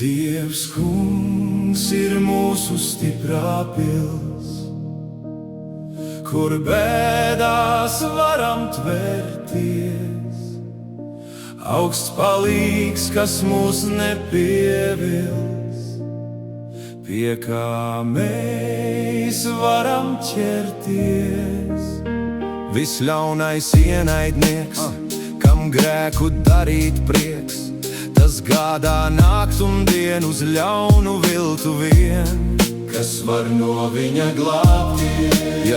Dievs kungs ir mūsu stiprā pils, kur bēdās varam tvērties. Augsts palīgs, kas mūs nepievils, pie kā mēs varam ķerties. Visļaunais ienaidnieks, kam grēku darīt prieks, tas gādā nākt un dienu uz ļaunu viltu vien, kas var no viņa glābties.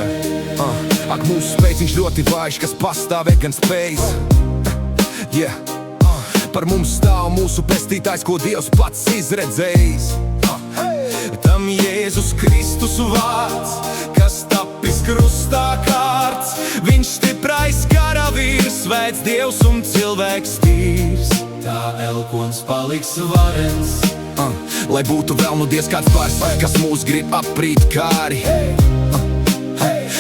Ak, mūsu spēciņš ļoti vājš, kas pastāvēt gan spējas. Par mums stāv mūsu pestītājs, ko Dievs pats izredzējis. Tam Jēzus Kristus vārds, kas tapis krustā kārts. Viņš stiprais karavīrs, svēts Dievs un cilvēks tīrs. Tā elkons paliks varens, lai būtu vēl nu diez kāds bars, kas mūs grib aprīt kāri.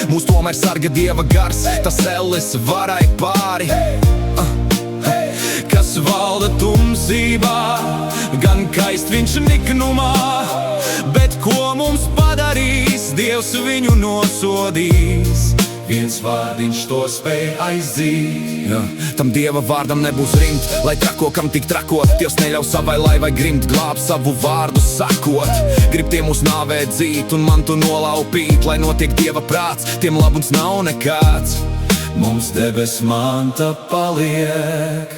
Mūs tomēr sarga Dieva gars, tas elles varai pāri. Kas valda tumsībā, gan kaist viņš niknumā, bet ko mums padarīs, Dievs viņu nosodīs. Viens vārdiņš to spēj aizzīt. Tam Dieva vārdam nebūs rimt, lai trako, kam tik trakot. Dievs neļauj savai laivai grimt, glāb savu vārdu sakot. Grib tiem mūs nāvē dzīt un mantu nolaupīt, lai notiek Dieva prāts, tiem labums nav nekāds. Mums debes manta paliek,